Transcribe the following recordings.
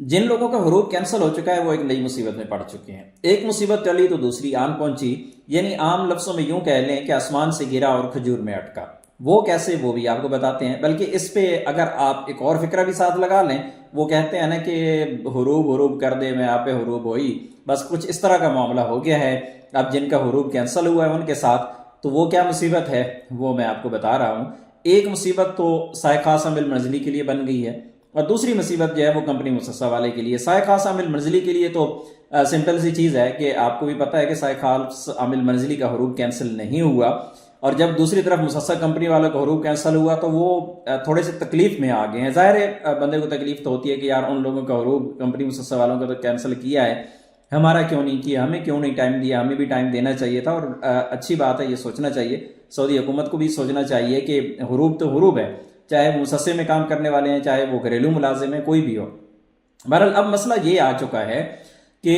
जिन लोगों का हरूब कैंसिल हो चुका है वो एक नई मुसीबत में पड़ चुके हैं। एक मुसीबत टली तो दूसरी आन पहुंची, यानी आम लफ्जों में यूं कह लें कि आसमान से गिरा और खजूर में अटका। वो कैसे, वो भी आपको बताते हैं। बल्कि इस पे अगर आप एक और फिक्रा भी साथ लगा लें, वो कहते हैं ना कि हरूब हरूब कर दे मैं आप पे हरूब होई, बस कुछ इस तरह का मामला हो गया है। अब जिनका हरूब कैंसिल हुआ है उनके साथ, तो वो क्या मुसीबत है वो मैं आपको बता रहा हूँ। एक मुसीबत तो साय खास अमिल मंजली के लिए बन गई है, और दूसरी मुसीबत जो है वो कंपनी मुसस्सा वाले के लिए। साय खास आमिल मंजली के लिए तो सिंपल सी चीज़ है कि आपको भी पता है कि साय खास आमिल मंजली का हरूब कैंसिल नहीं हुआ, और जब दूसरी तरफ मुसस्सा कंपनी वालों का हरूब कैंसिल हुआ तो वो थोड़े से तकलीफ में आ गए हैं। ज़ाहिर है बंदे को तकलीफ तो होती है कि यार उन लोगों का हरूब कंपनी मुसस्सा वालों का तो कैंसिल किया है, हमारा क्यों नहीं किया, हमें क्यों नहीं टाइम दिया, हमें भी टाइम देना चाहिए था। और अच्छी बात है, ये सोचना चाहिए, सऊदी हुकूमत को भी सोचना चाहिए कि हरूब तो हरूब है, चाहे वो मुसस्से में काम करने वाले हैं, चाहे वो घरेलू मुलाजिम है, कोई भी हो। बहरहाल अब मसला ये आ चुका है कि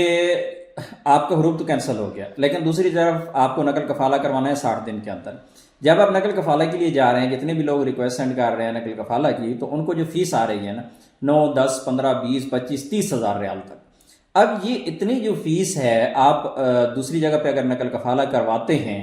आपका हरूब तो कैंसिल हो गया, लेकिन दूसरी तरफ आपको नकल कफाला करवाना है 60 दिन के अंदर। जब आप नकल कफाला के लिए जा रहे हैं, जितने भी लोग रिक्वेस्ट सेंड कर रहे हैं नकल कफाला की, तो उनको जो फीस आ रही है ना 9, 10, 15, 20, 25, 30 हज़ार रियाल तक। अब ये इतनी जो फीस है, आप दूसरी जगह पे अगर नकल कफाला करवाते हैं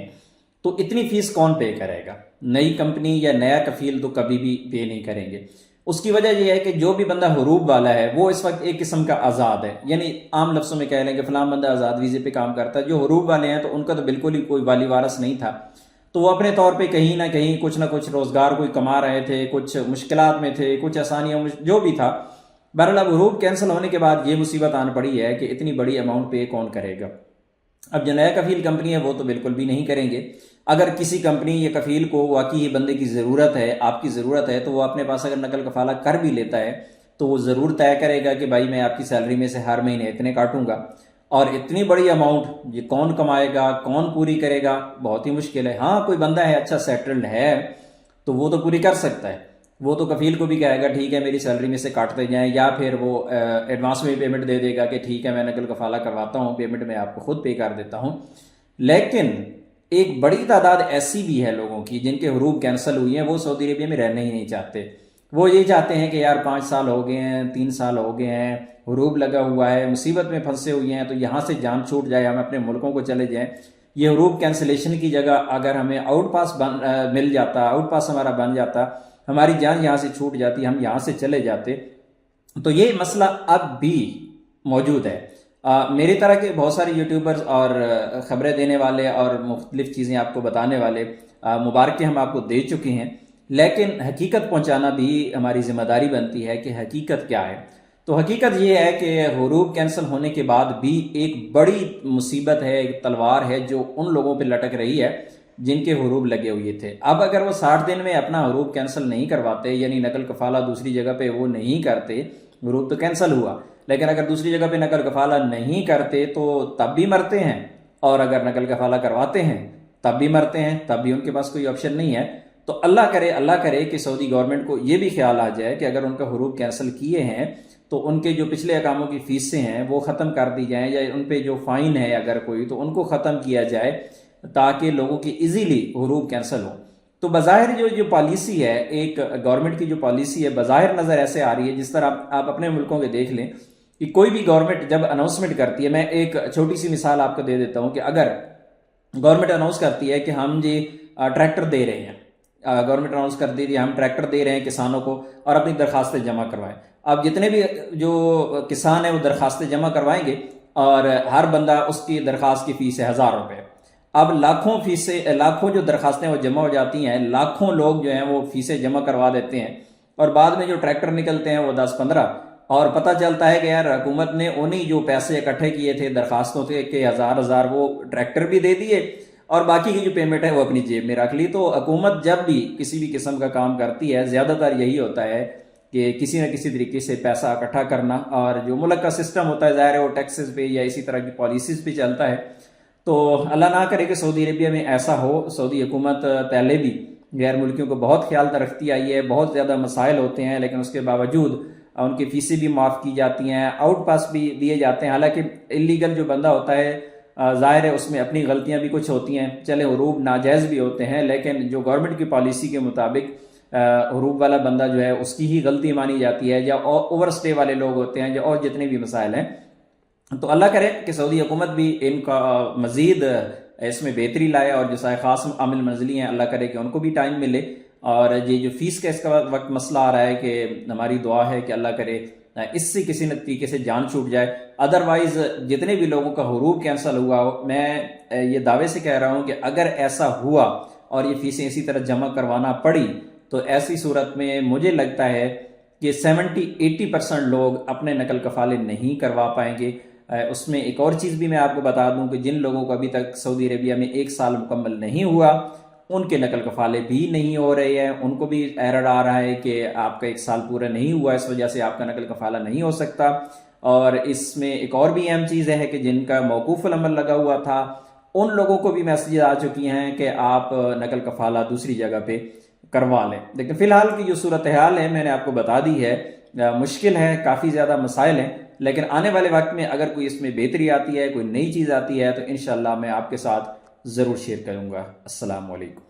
तो इतनी फीस कौन पे करेगा? नई कंपनी या नया कफील तो कभी भी पे नहीं करेंगे। उसकी वजह यह है कि जो भी बंदा हरूब वाला है वो इस वक्त एक किस्म का आज़ाद है, यानी आम लफ्ज़ों में कह लें कि फलां बंदा आज़ाद वीज़े पे काम करता है। जो हरूब वाले हैं तो उनका तो बिल्कुल ही कोई वाली वारस नहीं था, तो वो अपने तौर पे कहीं ना कहीं कुछ ना कुछ रोज़गार कोई कमा रहे थे, कुछ मुश्किलात में थे, कुछ आसानियाँ जो भी था। बहरहाल अब हरूब कैंसिल होने के बाद ये मुसीबत आन पड़ी है कि इतनी बड़ी अमाउंट पे कौन करेगा। अब जो नया कफील कंपनी है वो तो बिल्कुल भी नहीं करेंगे। अगर किसी कंपनी या कफील को वाकई ये बंदे की ज़रूरत है, आपकी ज़रूरत है, तो वो अपने पास अगर नकल कफाला कर भी लेता है तो वो ज़रूर तय करेगा कि भाई मैं आपकी सैलरी में से हर महीने इतने काटूंगा। और इतनी बड़ी अमाउंट ये कौन कमाएगा, कौन पूरी करेगा? बहुत ही मुश्किल है। हाँ, कोई बंदा है अच्छा सेटल्ड है तो वो तो पूरी कर सकता है, वो तो कफील को भी कहेगा ठीक है मेरी सैलरी में से काटते जाएं, या फिर वो एडवांस में पेमेंट दे देगा कि ठीक है मैं नकल कफाला करवाता हूँ, पेमेंट मैं आपको खुद पे कर देता हूँ। लेकिन एक बड़ी तादाद ऐसी भी है लोगों की जिनके हरूब कैंसिल हुई हैं, वो सऊदी अरेबिया में रहना ही नहीं चाहते। वो ये चाहते हैं कि यार 5 साल हो गए हैं, 3 साल हो गए हैं, हरूब लगा हुआ है, मुसीबत में फंसे हुए हैं, तो यहाँ से जान छूट जाए, हम अपने मुल्कों को चले जाएं। ये हरूब कैंसिलेशन की जगह अगर हमें आउट पास मिल जाता, आउट पास हमारा बन जाता, हमारी जान यहाँ से छूट जाती, हम यहाँ से चले जाते, तो ये मसला अब भी मौजूद है। मेरी तरह के बहुत सारे यूट्यूबर्स और ख़बरें देने वाले और मुख्तलिफ चीज़ें आपको बताने वाले मुबारकें हम आपको दे चुके हैं, लेकिन हकीकत पहुँचाना भी हमारी ज़िम्मेदारी बनती है कि हकीकत क्या है। तो हकीकत ये है कि हरूब कैंसिल होने के बाद भी एक बड़ी मुसीबत है, एक तलवार है जो उन लोगों पर लटक रही है जिनके हरूब लगे हुए थे। अब अगर वो 60 दिन में अपना हरूब कैंसिल नहीं करवाते, यानी नकल कफाला दूसरी जगह पे वो नहीं करते, हरूब तो कैंसिल हुआ, लेकिन अगर दूसरी जगह पे नकल कफाला नहीं करते तो तब भी मरते हैं, और अगर नकल कफाला करवाते हैं तब भी मरते हैं, तब भी उनके पास कोई ऑप्शन नहीं है। तो अल्लाह करे कि सऊदी गवर्नमेंट को ये भी ख्याल आ जाए कि अगर उनका हरूब कैंसिल किए हैं तो उनके जो पिछले अकामों की फीसें हैं वो ख़त्म कर दी जाएँ, या उन पर जो फ़ाइन है अगर कोई, तो उनको ख़त्म किया जाए ताकि लोगों की इजीली हरूब कैंसिल हो। तो बज़ाहिर जो पॉलिसी है, एक गवर्नमेंट की जो पॉलिसी है, बज़ाहिर नज़र ऐसे आ रही है जिस तरह आप अपने मुल्कों के देख लें कि कोई भी गवर्नमेंट जब अनाउंसमेंट करती है, मैं एक छोटी सी मिसाल आपको दे देता हूँ कि अगर गवर्नमेंट अनाउंस करती है कि हम जी ट्रैक्टर दे रहे हैं, गवर्नमेंट अनाउंस कर दी हम ट्रैक्टर दे रहे हैं किसानों को और अपनी दरखास्तें जमा करवाएं। अब जितने भी जो किसान है वो दरखास्तें जमा करवाएंगे और हर बंदा उसकी दरखास्त की फ़ीस है 1000 रुपये। अब लाखों जो दरखास्तें वो जमा हो जाती हैं, लाखों लोग जो हैं वो फीसें जमा करवा देते हैं, और बाद में जो ट्रैक्टर निकलते हैं वो 10-15, और पता चलता है कि यार हुकूमत ने उन्हीं जो पैसे इकट्ठे किए थे दरखास्तों के 1000 वो ट्रैक्टर भी दे दिए, और बाकी की जो पेमेंट है वो अपनी जेब में रख ली। तो हुकूमत जब भी किसी भी किस्म का काम करती है, ज़्यादातर यही होता है कि किसी न किसी तरीके से पैसा इकट्ठा करना, और जो मुल्क का सिस्टम होता है ज़ाहिर है वो टैक्सेस पे या इसी तरह की पॉलिसीज़ पे चलता है। तो अल्लाह ना करे कि सऊदी अरेबिया में ऐसा हो। सऊदी हुकूमत पहले भी गैर मुल्कियों को बहुत ख्याल रखती आई है, बहुत ज़्यादा मसाइल होते हैं, लेकिन उसके बावजूद उनकी फ़ीसें भी माफ़ की जाती हैं, आउट पास भी दिए जाते हैं। हालांकि इलीगल जो बंदा होता है ज़ाहिर है उसमें अपनी गलतियां भी कुछ होती हैं, चले हरूब नाजायज़ भी होते हैं, लेकिन जो गवर्नमेंट की पॉलिसी के मुताबिक حروف والا بندہ جو ہے اس کی ہی غلطی مانی جاتی ہے، یا اوور اسٹے والے لوگ ہوتے ہیں، یا اور جتنے بھی مسائل ہیں. تو اللہ کرے کہ سعودی حکومت بھی ان کا مزید اس میں بہتری لائے، اور جو خاص عامل منزلی ہیں اللہ کرے کہ ان کو بھی ٹائم ملے. اور یہ جو فیس کا اس کا وقت مسئلہ آ رہا ہے کہ ہماری دعا ہے کہ اللہ کرے اس سے کسی نہ طریقے سے جان چھوٹ جائے. ادروائز جتنے بھی لوگوں کا حروف کینسل ہوا ہو، میں یہ دعوے سے کہہ رہا ہوں کہ اگر ایسا ہوا اور یہ فیسیں اسی طرح جمع کروانا پڑی تو ایسی صورت میں مجھے لگتا ہے کہ 70-80% لوگ اپنے نقل کفالے نہیں کروا پائیں گے. اس میں ایک اور چیز بھی میں آپ کو بتا دوں کہ جن لوگوں کو ابھی تک سعودی عربیہ میں 1 سال مکمل نہیں ہوا، ان کے نقل کفالے بھی نہیں ہو رہے ہیں. ان کو بھی ایرر آ رہا ہے کہ آپ کا 1 سال پورا نہیں ہوا، اس وجہ سے آپ کا نقل کفالہ نہیں ہو سکتا. اور اس میں ایک اور بھی اہم چیز ہے کہ جن کا موقوف العمل لگا ہوا تھا ان لوگوں کو بھی میسیجز آ چکی ہیں کہ آپ نقل کفالہ دوسری جگہ پہ کروا لیں. لیکن فی الحال کی جو صورتحال ہے میں نے آپ کو بتا دی ہے، مشکل ہے، کافی زیادہ مسائل ہیں. لیکن آنے والے وقت میں اگر کوئی اس میں بہتری آتی ہے، کوئی نئی چیز آتی ہے، تو انشاءاللہ میں آپ کے ساتھ ضرور شیئر کروں گا. السلام علیکم.